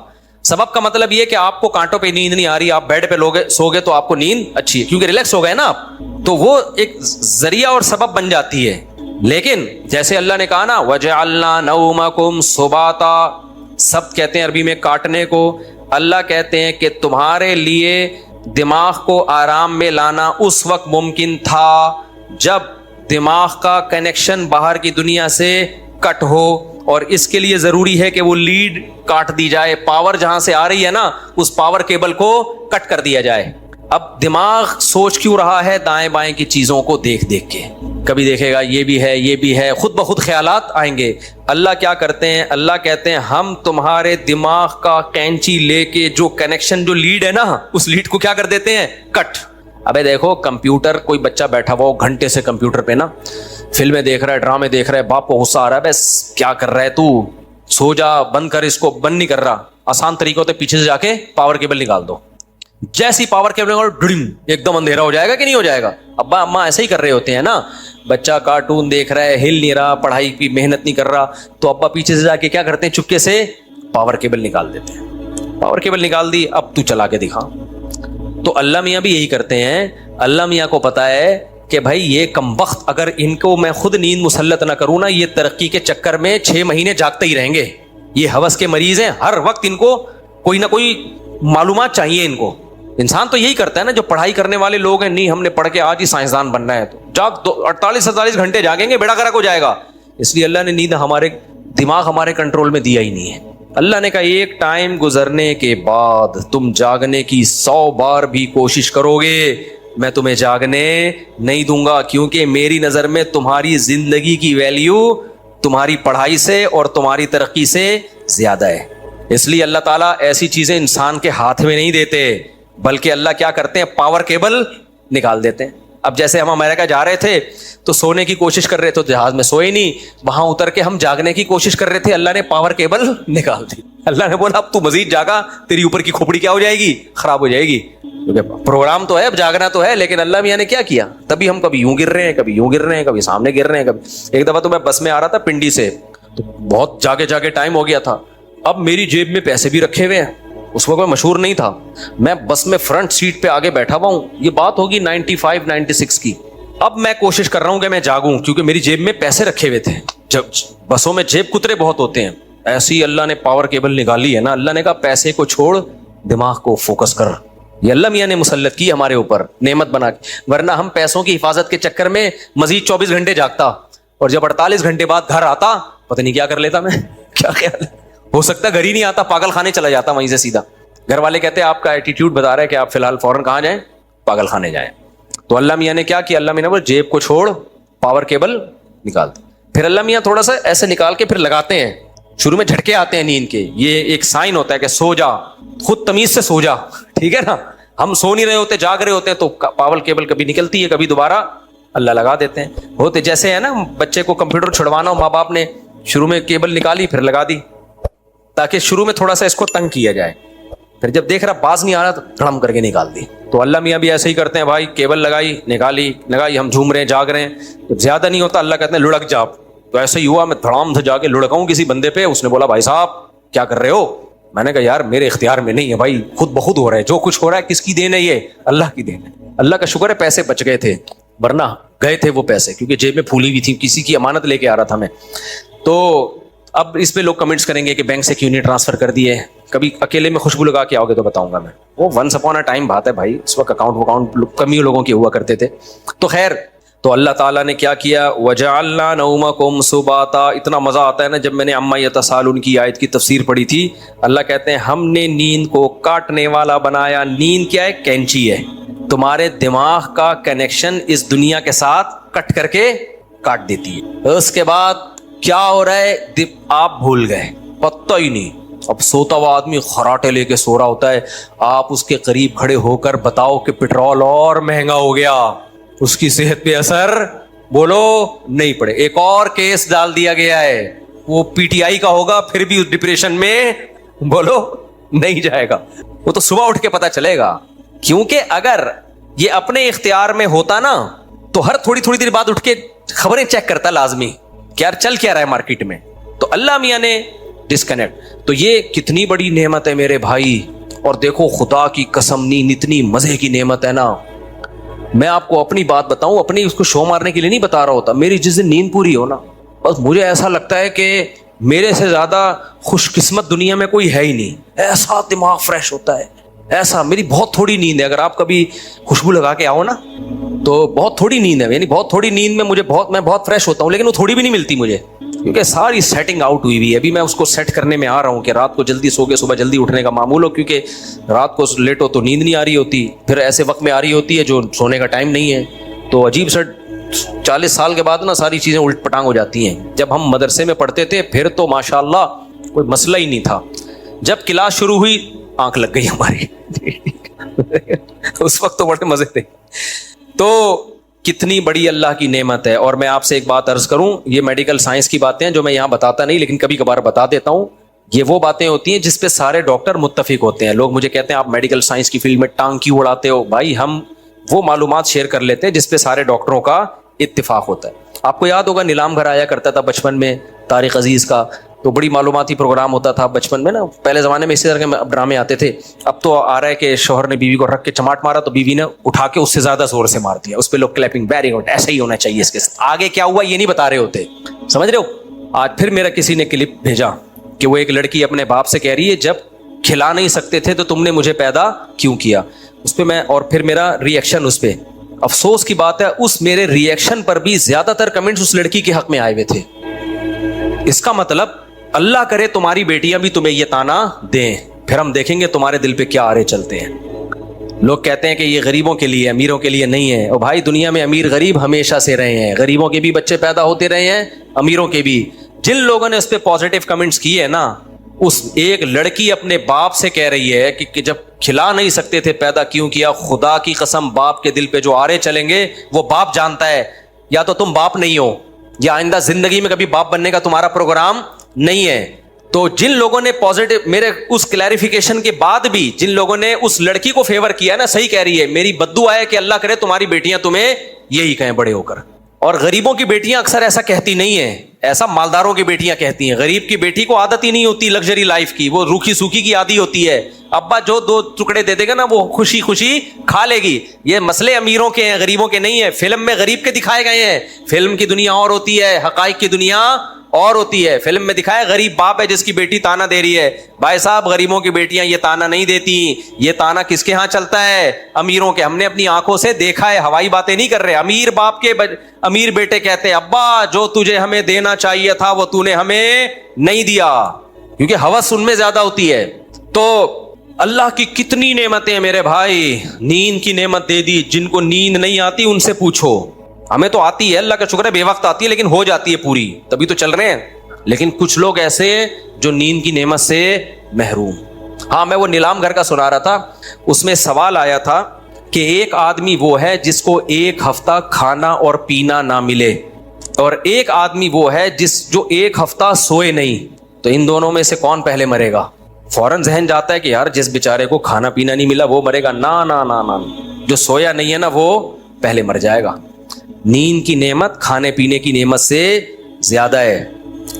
سبب کا مطلب یہ کہ آپ کو کانٹوں پہ نیند نہیں آ رہی, آپ بیڈ پہ سو گے تو آپ کو نیند اچھی ہے کیونکہ ریلیکس ہو گئے نا آپ, تو وہ ایک ذریعہ اور سبب بن جاتی ہے. لیکن جیسے اللہ نے کہا نا وَجَعَلْنَا نَوْمَكُمْ سُبَاتًا, سب کہتے ہیں عربی میں کاٹنے کو, اللہ کہتے ہیں کہ تمہارے لیے دماغ کو آرام میں لانا اس وقت ممکن تھا جب دماغ کا کنیکشن باہر کی دنیا سے کٹ ہو, اور اس کے لیے ضروری ہے کہ وہ لیڈ کاٹ دی جائے, پاور جہاں سے آ رہی ہے نا اس پاور کیبل کو کٹ کر دیا جائے. اب دماغ سوچ کیوں رہا ہے دائیں بائیں کی چیزوں کو دیکھ دیکھ کے, کبھی دیکھے گا یہ بھی ہے یہ بھی ہے, خود بخود خیالات آئیں گے. اللہ کیا کرتے ہیں, اللہ کہتے ہیں ہم تمہارے دماغ کا کینچی لے کے جو کنیکشن جو لیڈ ہے نا اس لیڈ کو کیا کر دیتے ہیں کٹ. ابے دیکھو کمپیوٹر, کوئی بچہ بیٹھا ہوا ہو گھنٹے سے کمپیوٹر پہ نا فلمیں دیکھ رہا ہے, ڈرامے دیکھ رہا ہے, باپ کو غصہ آ رہا ہے, بس کیا کر رہا ہے تو, سو جا, بند کر اس کو. بند نہیں کر رہا, آسان طریقوں سے پیچھے سے جا کے پاور کیبل نکال دو. جیسی پاور کیبل نکال ایک دم اندھیرا ہو جائے گا کہ نہیں ہو جائے گا. ابا اماں ایسے ہی کر رہے ہوتے ہیں نا, بچہ کارٹون دیکھ رہا ہے, ہل نہیں رہا, پڑھائی کی محنت نہیں کر رہا, تو ابا پیچھے سے جا کے کیا کرتے ہیں چپکے سے پاور کیبل نکال دیتے ہیں. پاور کیبل نکال دی, اب تو چلا کے دکھا. تو اللہ میاں بھی یہی کرتے ہیں. اللہ میاں کو پتا ہے کہ بھائی یہ کمبخت اگر ان کو میں خود نیند مسلط نہ کروں نا, یہ ترقی کے چکر میں 6 مہینے جاگتے ہی رہیں گے. یہ ہوس کے مریض ہیں, ہر وقت ان کو کوئی نہ کوئی معلومات چاہیے ان کو. انسان تو یہی کرتا ہے نا, جو پڑھائی کرنے والے لوگ ہیں, نہیں ہم نے پڑھ کے آج ہی سائنسدان بننا ہے, تو جاگ 48 گھنٹے جاگیں گے, بیڑا گرک ہو جائے گا. اس لیے اللہ نے نیند ہمارے دماغ ہمارے کنٹرول میں دیا ہی نہیں ہے. اللہ نے کہا ایک ٹائم گزرنے کے بعد تم جاگنے کی 100 بار بھی کوشش کرو گے میں تمہیں جاگنے نہیں دوں گا, کیونکہ میری نظر میں تمہاری زندگی کی ویلیو تمہاری پڑھائی سے اور تمہاری ترقی سے زیادہ ہے. اس لیے اللہ تعالیٰ ایسی چیزیں انسان کے ہاتھ میں نہیں دیتے, بلکہ اللہ کیا کرتے ہیں پاور کیبل نکال دیتے ہیں. اب جیسے ہم امریکہ جا رہے تھے تو سونے کی کوشش کر رہے تھے, جہاز میں سوئے نہیں, وہاں اتر کے ہم جاگنے کی کوشش کر رہے تھے, اللہ نے پاور کیبل نکال دی. اللہ نے بولا اب تو مزید جاگا, تیری اوپر کی کھوپڑی کیا ہو جائے گی, خراب ہو جائے گی. پروگرام تو ہے, اب جاگنا تو ہے, لیکن اللہ میاں نے کیا کیا, تبھی ہم کبھی یوں گر رہے ہیں, کبھی یوں گر رہے ہیں, کبھی سامنے گر رہے ہیں. کبھی ایک دفعہ تو میں بس میں آ رہا تھا پنڈی سے, تو بہت جاگے جاگے ٹائم ہو گیا تھا. اب میری جیب میں پیسے بھی رکھے ہوئے ہیں, اس وقت میں مشہور نہیں تھا, میں بس میں فرنٹ سیٹ پہ آگے بیٹھا ہوا ہوں, یہ بات ہوگی 95-96 کی. اب میں کوشش کر رہا ہوں کہ میں جاگوں, کیونکہ میری جیب میں پیسے رکھے ہوئے تھے. جب بسوں میں جیب کترے بہت ہوتے ہیں, ایسی اللہ نے پاور کیبل نکالی ہے نا, اللہ نے کہا پیسے کو چھوڑ دماغ کو فوکس کر. یہ اللہ میاں نے مسلط کی ہمارے اوپر نعمت بنا کے, ورنہ ہم پیسوں کی حفاظت کے چکر میں مزید 24 گھنٹے جاگتا, اور جب 48 گھنٹے بعد گھر آتا پتہ نہیں کیا کر لیتا میں. کیا خیال ہے, ہو سکتا گھر ہی نہیں آتا, پاگل خانے چلا جاتا وہیں سے سیدھا. گھر والے کہتے ہیں آپ کا ایٹیٹیوڈ بتا رہا ہے کہ آپ فی الحال فوراً کہاں جائیں, پاگل خانے جائیں. تو اللہ میاں نے کیا کیا, اللہ میاں نے بولا جیب کو چھوڑ پاور کیبل نکال دے. پھر اللہ میاں تھوڑا سا ایسے نکال کے پھر لگاتے ہیں, شروع میں جھٹکے آتے ہیں نیند کے, یہ ایک سائن ہوتا ہے کہ سو جا, خود تمیز سے سو جا, ٹھیک ہے نا. ہم سو نہیں رہے ہوتے, جاگ رہے ہوتے ہیں, تو پاور کیبل کبھی نکلتی ہے, کبھی دوبارہ اللہ لگا دیتے ہیں. ہوتے جیسے ہے نا بچے کو کمپیوٹر چھڑوانا ہو, ماں باپ نے شروع میں کیبل نکالی پھر لگا دی, تاکہ شروع میں تھوڑا سا اس کو تنگ کیا جائے, پھر جب دیکھ رہا باز نہیں آ رہا تو دھڑم کر کے نکال دی. تو اللہ میاں بھی ایسے ہی کرتے ہیں بھائی, کیبل لگائی لگائی, ہم جھوم رہے ہیں جاگ رہے ہیں, جب زیادہ نہیں ہوتا اللہ کہتے ہیں لڑک جا. تو ایسے ہی ہوا, میں دھڑام سے جا کے لڑکاؤں کسی بندے پہ, اس نے بولا بھائی صاحب کیا کر رہے ہو. میں نے کہا یار میرے اختیار میں نہیں ہے بھائی, خود بخود ہو رہا ہے, جو کچھ ہو رہا ہے کس کی دین ہے, یہ اللہ کی دین ہے. اللہ کا شکر ہے پیسے بچ گئے تھے, ورنہ گئے تھے وہ پیسے, کیونکہ جیب میں پھولی ہوئی تھی, کسی کی امانت لے کے آ رہا تھا میں. تو اب اس پہ لوگ کمنٹس کریں گے کہ بینک سے کیوں نہیں ٹرانسفر کر دیے. کبھی اکیلے میں خوشبو لگا کے آؤ گے تو بتاؤں گا میں, وہ ونس اپون اے ٹائم بات ہے بھائی, اس وقت اکاؤنٹ کم ہی لوگوں کے ہوا کرتے تھے. تو خیر, تو اللہ تعالیٰ نے کیا کیا, وَجَعَلْنَا نَوْمَكُمْ سُبَاتًا. اتنا مزہ آتا ہے نا جب میں نے عَمَّا يَتَسَاءَلُونَ کی آیت کی تفسیر پڑھی تھی. اللہ کہتے ہیں ہم نے نیند کو کاٹنے والا بنایا. نیند کیا ہے؟ کینچی ہے. تمہارے دماغ کا کنیکشن اس دنیا کے ساتھ کٹ کر کے کاٹ دیتی ہے. اس کے بعد کیا ہو رہا ہے, آپ بھول گئے, پتہ ہی نہیں. اب سوتا ہوا آدمی خراٹے لے کے سو رہا ہوتا ہے, آپ اس کے قریب کھڑے ہو کر بتاؤ کہ پٹرول اور مہنگا ہو گیا, اس کی صحت پہ اثر بولو نہیں پڑے. ایک اور کیس ڈال دیا گیا ہے, وہ پی ٹی آئی کا ہوگا, پھر بھی اس ڈپریشن میں بولو نہیں جائے گا. وہ تو صبح اٹھ کے پتا چلے گا, کیونکہ اگر یہ اپنے اختیار میں ہوتا نا تو ہر تھوڑی دیر بعد اٹھ کے خبریں چیک کرتا لازمی کہ یار چل کیا رہا ہے مارکیٹ میں. تو اللہ میاں نے ڈسکنیکٹ. تو یہ کتنی بڑی نعمت ہے میرے بھائی. اور دیکھو خدا کی قسم, نیند اتنی مزے کی نعمت ہے نا. میں آپ کو اپنی بات بتاؤں, اپنی اس کو شو مارنے کے لیے نہیں بتا رہا ہوتا. میری جس دن نیند پوری ہو نا, بس مجھے ایسا لگتا ہے کہ میرے سے زیادہ خوش قسمت دنیا میں کوئی ہے ہی نہیں. ایسا دماغ فریش ہوتا ہے, ایسا. میری بہت تھوڑی نیند ہے, اگر آپ کبھی خوشبو لگا کے آؤ نا تو بہت تھوڑی نیند ہے, یعنی بہت تھوڑی نیند میں میں بہت فریش ہوتا ہوں, لیکن وہ تھوڑی بھی نہیں ملتی مجھے, کیونکہ ساری سیٹنگ آؤٹ ہوئی ہوئی ہے. ابھی میں اس کو سیٹ کرنے میں آ رہا ہوں کہ رات کو جلدی سو کے صبح جلدی اٹھنے کا معمول ہو, کیونکہ رات کو لیٹ ہو تو نیند نہیں آ رہی ہوتی, پھر ایسے وقت میں آ رہی ہوتی ہے جو سونے کا ٹائم نہیں ہے. تو عجیب سا 40 سال کے بعد نا ساری چیزیں الٹ پٹانگ ہو جاتی ہیں. جب ہم مدرسے میں پڑھتے تھے پھر تو ماشاءاللہ کوئی مسئلہ ہی نہیں تھا. جب کلاس شروع ہوئی آنکھ لگ گئی ہماری اس وقت تو بڑے مزے تھے. تو کتنی بڑی اللہ کی نعمت ہے. اور میں آپ سے ایک بات عرض کروں, یہ میڈیکل سائنس کی باتیں ہیں جو میں یہاں بتاتا نہیں, لیکن کبھی کبھار بتا دیتا ہوں. یہ وہ باتیں ہوتی ہیں جس پہ سارے ڈاکٹر متفق ہوتے ہیں. لوگ مجھے کہتے ہیں آپ میڈیکل سائنس کی فیلڈ میں ٹانگ کیوں اڑاتے ہو؟ بھائی ہم وہ معلومات شیئر کر لیتے ہیں جس پہ سارے ڈاکٹروں کا اتفاق ہوتا ہے. آپ کو یاد ہوگا نیلام گھر آیا کرتا تھا بچپن میں طارق عزیز کا, تو بڑی معلوماتی پروگرام ہوتا تھا بچپن میں نا. پہلے زمانے میں اسی طرح کے ڈرامے آتے تھے. اب تو آ رہا ہے کہ شوہر نے بیوی کو رکھ کے چماٹ مارا تو بیوی نے اٹھا کے اس سے زیادہ زور سے مار دیا, اس پہ لوگ کلیپنگ, ویری گڈ, ایسا ہی ہونا چاہیے. اس کے ساتھ آگے کیا ہوا یہ نہیں بتا رہے ہوتے, سمجھ رہے ہو. آج پھر میرا کسی نے کلپ بھیجا کہ وہ ایک لڑکی اپنے باپ سے کہہ رہی ہے جب کھلا نہیں سکتے تھے تو تم نے مجھے پیدا کیوں کیا. اس پہ میں, اور پھر میرا ری ایکشن اس پہ, افسوس کی بات ہے اس میرے ری ایکشن پر بھی زیادہ تر کمنٹس اس لڑکی کے حق میں آئے ہوئے تھے. اس کا مطلب اللہ کرے تمہاری بیٹیاں بھی تمہیں یہ تانا دیں, پھر ہم دیکھیں گے تمہارے دل پہ کیا آرے چلتے ہیں. لوگ کہتے ہیں کہ یہ غریبوں کے لیے, امیروں کے لیے نہیں ہے. اور بھائی دنیا میں امیر غریب ہمیشہ سے رہے ہیں, غریبوں کے بھی بچے پیدا ہوتے رہے ہیں, امیروں کے بھی. جن لوگوں نے اس پہ پازیٹیو کمنٹس کیے نا, اس ایک لڑکی اپنے باپ سے کہہ رہی ہے کہ جب کھلا نہیں سکتے تھے پیدا کیوں کیا. خدا کی قسم باپ کے دل پہ جو آرے چلیں گے وہ باپ جانتا ہے. یا تو تم باپ نہیں ہو, یا آئندہ زندگی میں کبھی باپ بننے کا تمہارا پروگرام نہیں ہے. تو جن لوگوں نے پازیٹیو, میرے اس کلیریفیکیشن کے بعد بھی جن لوگوں نے اس لڑکی کو فیور کیا نا, صحیح کہہ رہی ہے, میری بددعا ہے کہ اللہ کرے تمہاری بیٹیاں تمہیں یہی کہیں بڑے ہو کر. اور غریبوں کی بیٹیاں اکثر ایسا کہتی نہیں ہیں, ایسا مالداروں کی بیٹیاں کہتی ہیں. غریب کی بیٹی کو عادت ہی نہیں ہوتی لگژری لائف کی, وہ روکھی سوکھی کی عادی ہوتی ہے. ابا جو 2 ٹکڑے دے دے گا نا وہ خوشی خوشی کھا لے گی. یہ مسئلے امیروں کے ہیں, غریبوں کے نہیں ہیں. فلم میں غریب کے دکھائے گئے ہیں, فلم کی دنیا اور ہوتی ہے, حقائق کی دنیا اور ہوتی ہے. فلم میں دکھایا غریب باپ ہے جس کی بیٹی تانا دے رہی ہے. بھائی صاحب غریبوں کی بیٹیاں یہ تانا نہیں دیتی. یہ تانا کس کے ہاں چلتا ہے؟ امیروں کے. ہم نے اپنی آنکھوں سے دیکھا ہے, ہوائی باتیں نہیں کر رہے. امیر باپ کے امیر بیٹے کہتے ہیں ابا جو تجھے ہمیں دینا چاہیے تھا وہ تو نے ہمیں نہیں دیا, کیونکہ ہوس ان میں زیادہ ہوتی ہے. تو اللہ کی کتنی نعمتیں ہیں میرے بھائی. نیند کی نعمت دے دی. جن کو نیند نہیں آتی ان سے پوچھو. ہمیں تو آتی ہے, اللہ کا شکر ہے, بے وقت آتی ہے, لیکن ہو جاتی ہے پوری, تبھی تو چل رہے ہیں. لیکن کچھ لوگ ایسے ہیں جو نیند کی نعمت سے محروم. ہاں میں وہ نیلام گھر کا سنا رہا تھا, اس میں سوال آیا تھا کہ ایک آدمی وہ ہے جس کو 1 ہفتہ کھانا اور پینا نہ ملے, اور ایک آدمی وہ ہے جو 1 ہفتہ سوئے نہیں, تو ان دونوں میں سے کون پہلے مرے گا؟ فوراً ذہن جاتا ہے کہ یار جس بیچارے کو کھانا پینا نہیں ملا وہ مرے گا. نا نا نا نا, جو سویا نہیں ہے نا وہ پہلے مر جائے گا. نیند کی نعمت کھانے پینے کی نعمت سے زیادہ ہے.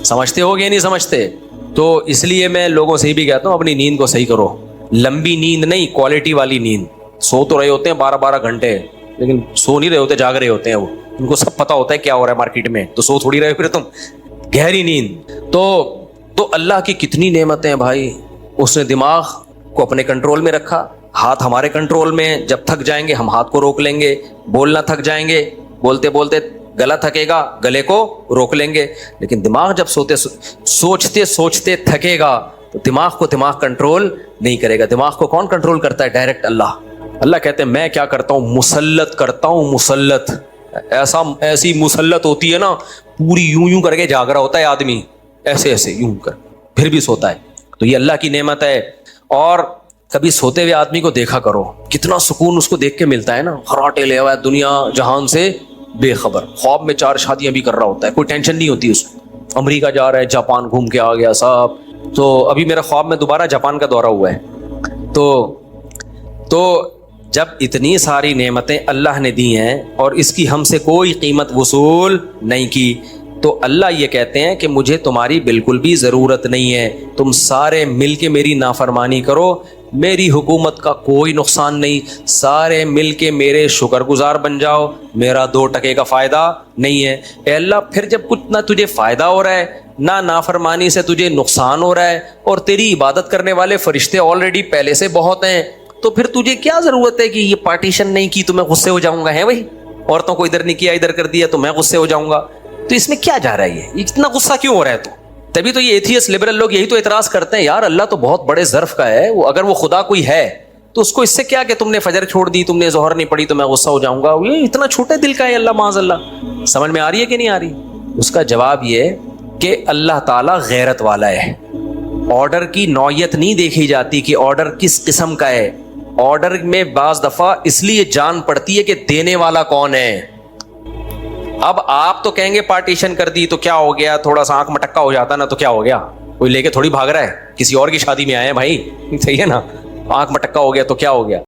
سمجھتے ہو گے نہیں سمجھتے؟ تو اس لیے میں لوگوں سے ہی بھی کہتا ہوں اپنی نیند کو صحیح کرو. لمبی نیند نہیں, کوالٹی والی نیند. سو تو رہے ہوتے ہیں 12 گھنٹے, لیکن سو نہیں رہے ہوتے, جاگ رہے ہوتے ہیں. وہ ان کو سب پتا ہوتا ہے کیا ہو رہا ہے مارکیٹ میں, تو سو تھوڑی رہے پھر تم. گہری نیند. تو اللہ کی کتنی نعمتیں ہیں بھائی. اس نے دماغ کو اپنے کنٹرول میں رکھا, ہاتھ ہمارے کنٹرول میں. جب تھک جائیں گے ہم ہاتھ کو روک لیں گے, بولنا تھک جائیں گے بولتے بولتے گلا تھکے گا, گلے کو روک لیں گے. لیکن دماغ جب سوچتے سوچتے تھکے گا تو دماغ کو دماغ کنٹرول نہیں کرے گا. دماغ کو کون کنٹرول کرتا ہے؟ ڈائریکٹ اللہ. اللہ کہتے ہیں میں کیا کرتا ہوں؟ مسلط کرتا ہوں. مسلط ایسی مسلط ہوتی ہے نا, پوری یوں کر کے جاگ رہا ہوتا ہے آدمی, ایسے ایسے یوں کر, پھر بھی سوتا ہے. تو یہ اللہ کی نعمت ہے. اور کبھی سوتے ہوئے آدمی کو دیکھا کرو, کتنا سکون اس کو دیکھ کے ملتا ہے نا. خراٹے لے ہوا ہے, دنیا جہان سے بے خبر, خواب میں 4 شادیاں بھی کر رہا ہوتا ہے, کوئی ٹینشن نہیں ہوتی اس کو. امریکہ جا رہا ہے, جاپان گھوم کے آ گیا صاحب. تو ابھی میرا خواب میں دوبارہ جاپان کا دورہ ہوا ہے. تو جب اتنی ساری نعمتیں اللہ نے دی ہیں اور اس کی ہم سے کوئی قیمت وصول نہیں کی, تو اللہ یہ کہتے ہیں کہ مجھے تمہاری بالکل بھی ضرورت نہیں ہے, تم سارے مل کے میری نافرمانی کرو, میری حکومت کا کوئی نقصان نہیں, سارے مل کے میرے شکر گزار بن جاؤ, میرا 2 ٹکے کا فائدہ نہیں ہے. اے اللہ, پھر جب کچھ نہ تجھے فائدہ ہو رہا ہے نہ نافرمانی سے تجھے نقصان ہو رہا ہے, اور تیری عبادت کرنے والے فرشتے آلریڈی پہلے سے بہت ہیں, تو پھر تجھے کیا ضرورت ہے کہ یہ پارٹیشن نہیں کی تو میں غصے ہو جاؤں گا؟ ہے بھائی, عورتوں کو ادھر نہیں کیا ادھر کر دیا تو میں غصے ہو جاؤں گا. تو اس میں کیا جا رہا ہے؟ یہ اتنا غصہ کیوں ہو رہا ہے؟ تو تبھی تو یہ ایتھیسٹ لبرل لوگ یہی تو اعتراض کرتے ہیں, یار اللہ تو بہت بڑے ظرف کا ہے, وہ اگر وہ خدا کوئی ہے تو اس کو اس سے کیا کہ تم نے فجر چھوڑ دی, تم نے ظہر نہیں پڑھی تو میں غصہ ہو جاؤں گا. یہ اتنا چھوٹے دل کا ہے اللہ, معاذ اللہ. سمجھ میں آ رہی ہے کہ نہیں آ رہی؟ اس کا جواب یہ کہ اللہ تعالیٰ غیرت والا ہے. آرڈر کی نوعیت نہیں دیکھی جاتی کہ آرڈر کس قسم کا ہے. آرڈر میں بعض دفعہ اس لیے جان پڑتی ہے کہ دینے والا کون ہے. اب آپ تو کہیں گے پارٹیشن کر دی تو کیا ہو گیا, تھوڑا سا آنکھ مٹکا ہو جاتا نا تو کیا ہو گیا, کوئی لے کے تھوڑی بھاگ رہا ہے, کسی اور کی شادی میں آئے ہیں بھائی, صحیح ہے نا, آنکھ مٹکا ہو گیا تو کیا ہو گیا.